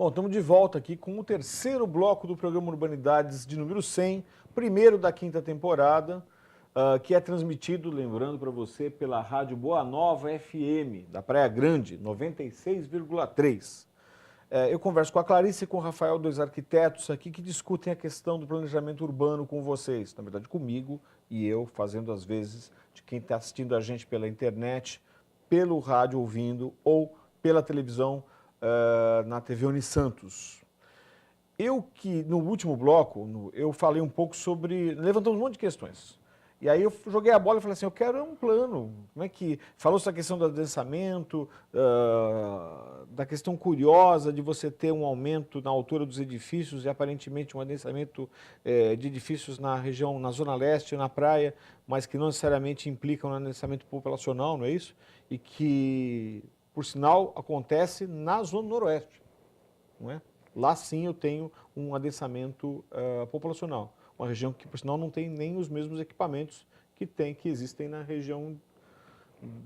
Bom, estamos de volta aqui com o terceiro bloco do programa Urbanidades de número 100, primeiro da quinta temporada, que é transmitido, lembrando para você, pela Rádio Boa Nova FM, da Praia Grande, 96,3. Eu converso com a Clarice e com o Rafael, dois arquitetos aqui que discutem a questão do planejamento urbano com vocês, na verdade comigo e eu, fazendo às vezes de quem está assistindo a gente pela internet, pelo rádio ouvindo ou pela televisão na TV Unisantos. No último bloco, eu falei um pouco sobre, levantamos um monte de questões. E aí eu joguei a bola e falei assim, eu quero um plano. Como é que... Falou essa questão do adensamento, da questão curiosa de você ter um aumento na altura dos edifícios e aparentemente um adensamento de edifícios na região, na zona leste, na praia, mas que não necessariamente implicam no adensamento populacional, não é isso? E que, por sinal, acontece na zona noroeste, não é? Lá sim eu tenho um adensamento populacional. Uma região que, por sinal, não tem nem os mesmos equipamentos que existem na região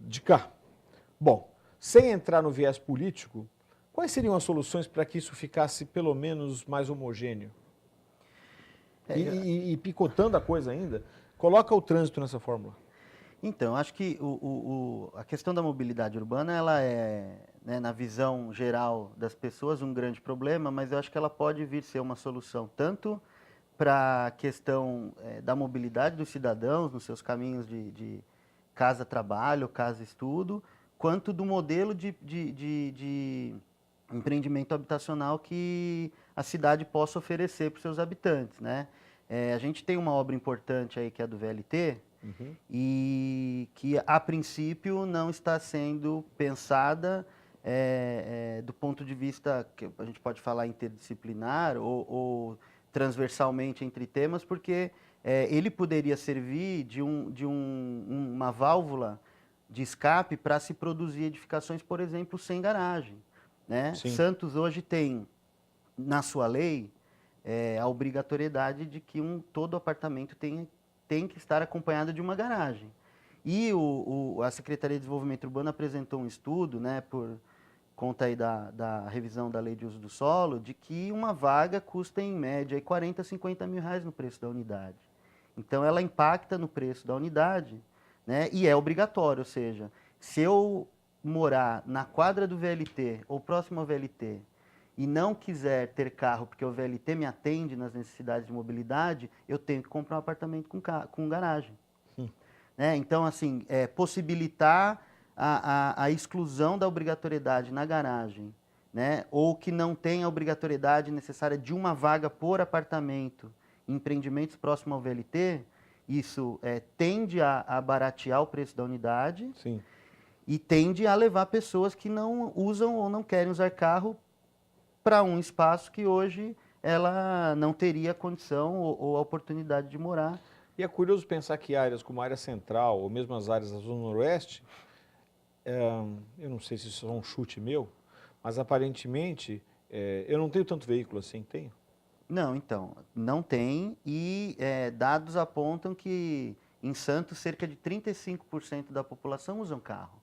de cá. Bom, sem entrar no viés político, quais seriam as soluções para que isso ficasse pelo menos mais homogêneo? E picotando a coisa ainda, coloca o trânsito nessa fórmula. Então, acho que a questão da mobilidade urbana, ela é, né, na visão geral das pessoas, um grande problema, mas eu acho que ela pode vir ser uma solução tanto para a questão da mobilidade dos cidadãos nos seus caminhos de casa-trabalho, casa-estudo, quanto do modelo de empreendimento habitacional que a cidade possa oferecer para os seus habitantes, né? A gente tem uma obra importante aí que é a do VLT, e que a princípio não está sendo pensada do ponto de vista que a gente pode falar interdisciplinar ou transversalmente entre temas, porque ele poderia servir de uma válvula de escape para se produzir edificações, por exemplo, sem garagem, né? Santos hoje tem, na sua lei, a obrigatoriedade de que todo apartamento tem que estar acompanhado de uma garagem. E a Secretaria de Desenvolvimento Urbano apresentou um estudo, né, por conta aí da revisão da Lei de Uso do Solo, de que uma vaga custa em média aí 40, 50 mil reais no preço da unidade. Então ela impacta no preço da unidade, né, e é obrigatório, ou seja, se eu morar na quadra do VLT ou próximo ao VLT e não quiser ter carro porque o VLT me atende nas necessidades de mobilidade, eu tenho que comprar um apartamento com garagem. Né? Então, assim, possibilitar a exclusão da obrigatoriedade na garagem, né? Ou que não tenha a obrigatoriedade necessária de uma vaga por apartamento em empreendimentos próximos ao VLT, isso tende a baratear o preço da unidade. Sim. E tende a levar pessoas que não usam ou não querem usar carro para um espaço que hoje ela não teria condição ou a oportunidade de morar. E é curioso pensar que áreas como a área central, ou mesmo as áreas da Zona Noroeste, eu não sei se isso é um chute meu, mas aparentemente eu não tenho tanto veículo assim, tenho? Não, então, não tem e dados apontam que em Santos cerca de 35% da população usam carro.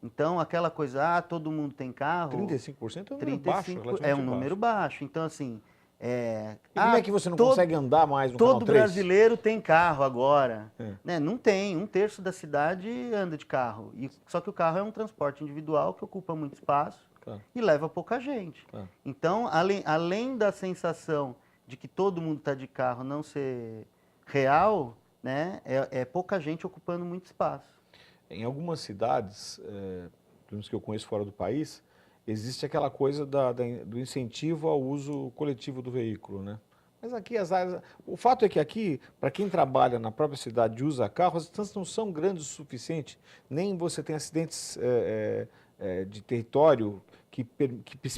Então, aquela coisa, todo mundo tem carro... 35% é um número baixo, relativamente é um número baixo. Então, assim... E como é que você não consegue andar mais no Canal 3? Todo brasileiro tem carro agora. Né? Não tem. 1/3 da cidade anda de carro. Só que o carro é um transporte individual que ocupa muito espaço e leva pouca gente. Então, além da sensação de que todo mundo está de carro não ser real, né? É pouca gente ocupando muito espaço. Em algumas cidades, pelo menos que eu conheço fora do país, existe aquela coisa do incentivo ao uso coletivo do veículo, né? Mas aqui as áreas... O fato é que aqui, para quem trabalha na própria cidade e usa carro, as distâncias não são grandes o suficiente, nem você tem acidentes de território que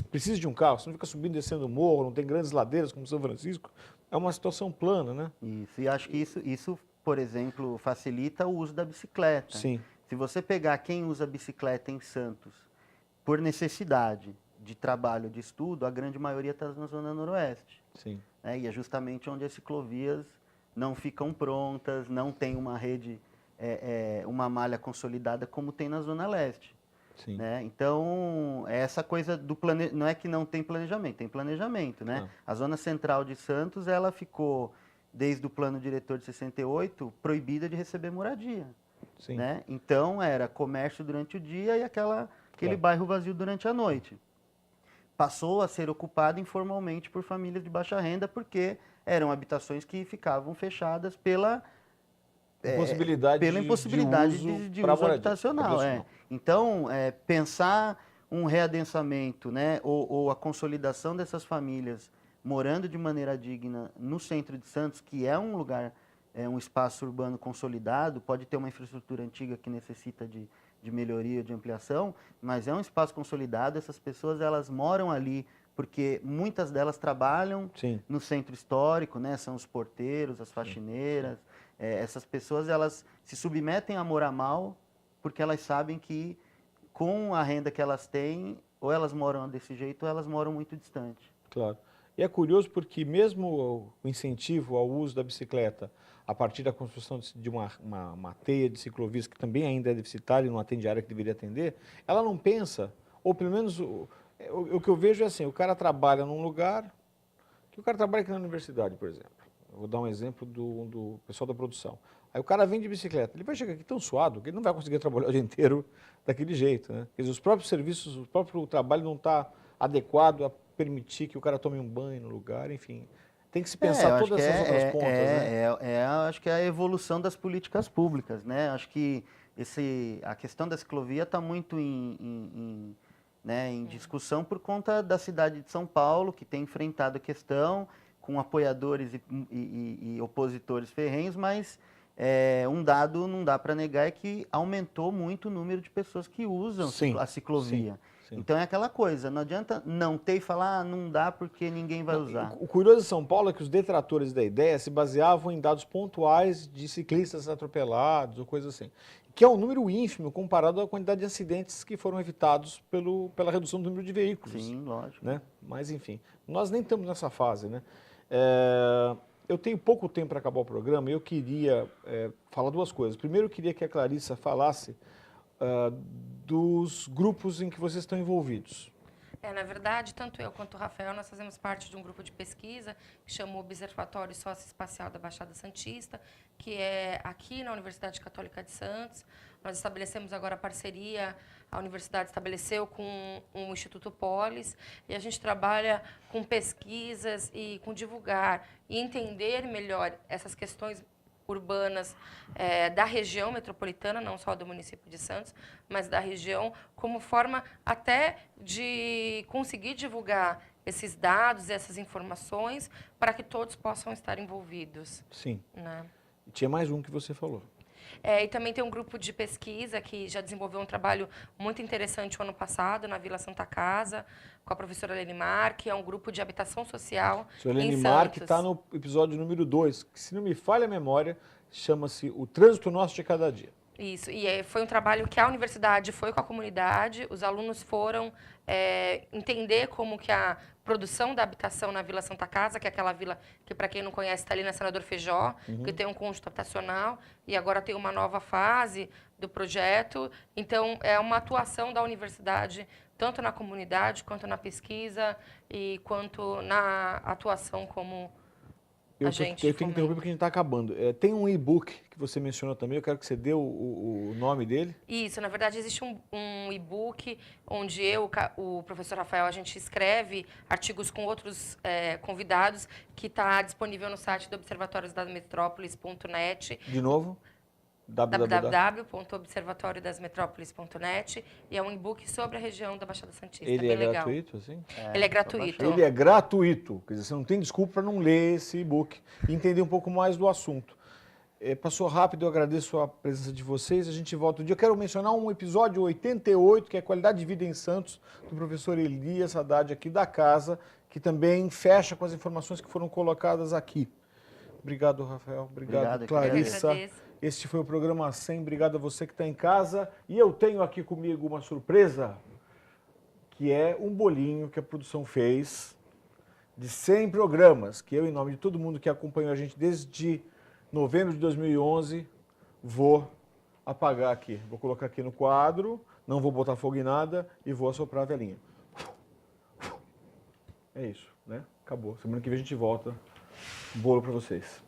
precisa de um carro, você não fica subindo e descendo o morro, não tem grandes ladeiras como São Francisco, é uma situação plana, né? Isso, e acho que isso, por exemplo, facilita o uso da bicicleta. Sim. Se você pegar quem usa bicicleta em Santos, por necessidade de trabalho, de estudo, a grande maioria está na Zona Noroeste. Sim. E é justamente onde as ciclovias não ficam prontas, não tem uma rede, uma malha consolidada como tem na Zona Leste. Sim. Né? Então, essa coisa do não é que não tem planejamento, tem planejamento. Né? A zona central de Santos, ela ficou, desde o plano diretor de 68, proibida de receber moradia. Sim. Né? Então, era comércio durante o dia e aquele bairro vazio durante a noite. Passou a ser ocupado informalmente por famílias de baixa renda, porque eram habitações que ficavam fechadas pela impossibilidade de uso habitacional. Então, pensar um readensamento, né, ou a consolidação dessas famílias morando de maneira digna no centro de Santos, que é um lugar, um espaço urbano consolidado, pode ter uma infraestrutura antiga que necessita de melhoria, de ampliação, mas é um espaço consolidado, essas pessoas elas moram ali porque muitas delas trabalham no centro histórico, né, são os porteiros, as faxineiras. Essas pessoas elas se submetem a morar mal porque elas sabem que com a renda que elas têm, ou elas moram desse jeito ou elas moram muito distante. Claro. E é curioso porque mesmo o incentivo ao uso da bicicleta, a partir da construção de uma teia de ciclovias, que também ainda é deficitária e não atende a área que deveria atender, ela não pensa, ou pelo menos o que eu vejo é assim, o cara trabalha num lugar, que o cara trabalha aqui na universidade, por exemplo. Eu vou dar um exemplo do pessoal da produção. Aí o cara vem de bicicleta, ele vai chegar aqui tão suado que ele não vai conseguir trabalhar o dia inteiro daquele jeito, né? Quer dizer, os próprios serviços, o próprio trabalho não está adequado a permitir que o cara tome um banho no lugar, enfim. Tem que se pensar todas essas outras pontas, né? Acho que é a evolução das políticas públicas, né? Acho que a questão da ciclovia está muito em discussão por conta da cidade de São Paulo, que tem enfrentado a questão com apoiadores e opositores ferrenhos, mas um dado não dá para negar é que aumentou muito o número de pessoas que usam a ciclovia. Sim. Então é aquela coisa, não adianta não ter e falar, não dá porque ninguém vai usar. O curioso de São Paulo é que os detratores da ideia se baseavam em dados pontuais de ciclistas atropelados ou coisa assim, que é um número ínfimo comparado à quantidade de acidentes que foram evitados pela redução do número de veículos. Sim, lógico. Né? Mas enfim, nós nem estamos nessa fase, né? Eu tenho pouco tempo para acabar o programa e eu queria falar duas coisas. Primeiro, eu queria que a Clarissa falasse dos grupos em que vocês estão envolvidos. Na verdade, tanto eu quanto o Rafael, nós fazemos parte de um grupo de pesquisa que chama o Observatório Socioespacial da Baixada Santista, que é aqui na Universidade Católica de Santos. Nós estabelecemos agora a parceria, a universidade estabeleceu com o Instituto Polis, e a gente trabalha com pesquisas e com divulgar e entender melhor essas questões urbanas da região metropolitana, não só do município de Santos, mas da região, como forma até de conseguir divulgar esses dados, essas informações, para que todos possam estar envolvidos. Sim. Né? E tinha mais um que você falou. E também tem um grupo de pesquisa que já desenvolveu um trabalho muito interessante o ano passado, na Vila Santa Casa, com a professora Lenimar, que é um grupo de habitação social em Santos. Lenimar, que está no episódio número 2, que, se não me falha a memória, chama-se O Trânsito Nosso de Cada Dia. Isso, e foi um trabalho que a universidade foi com a comunidade, os alunos foram entender como que a produção da habitação na Vila Santa Casa, que é aquela vila que, para quem não conhece, está ali na Senador Feijó, que tem um conjunto habitacional, e agora tem uma nova fase do projeto. Então, é uma atuação da universidade, tanto na comunidade, quanto na pesquisa, e quanto na atuação como eu tenho que interromper porque a gente está acabando. Tem um e-book que você mencionou também, eu quero que você dê o nome dele. Isso, na verdade existe um e-book onde o professor Rafael, a gente escreve artigos com outros convidados, que está disponível no site do observatoriodasmetrópolis.net. De novo? www.observatoriodasmetrópolis.net, e é um e-book sobre a região da Baixada Santista. Ele é bem gratuito, assim? Ele é gratuito. Ele é gratuito, quer dizer, você não tem desculpa para não ler esse e-book e entender um pouco mais do assunto. Passou rápido, eu agradeço a presença de vocês, a gente volta um dia. Eu quero mencionar um episódio 88, que é Qualidade de Vida em Santos, do professor Elias Haddad, aqui da casa, que também fecha com as informações que foram colocadas aqui. Obrigado, Rafael. Obrigado, Clarissa. Este foi o programa 100. Obrigado a você que está em casa. E eu tenho aqui comigo uma surpresa, que é um bolinho que a produção fez de 100 programas, que eu, em nome de todo mundo que acompanhou a gente desde novembro de 2011, vou apagar aqui. Vou colocar aqui no quadro. não vou botar fogo em nada e vou assoprar a velinha. É isso, né? Acabou. Semana que vem a gente volta. Bolo para vocês.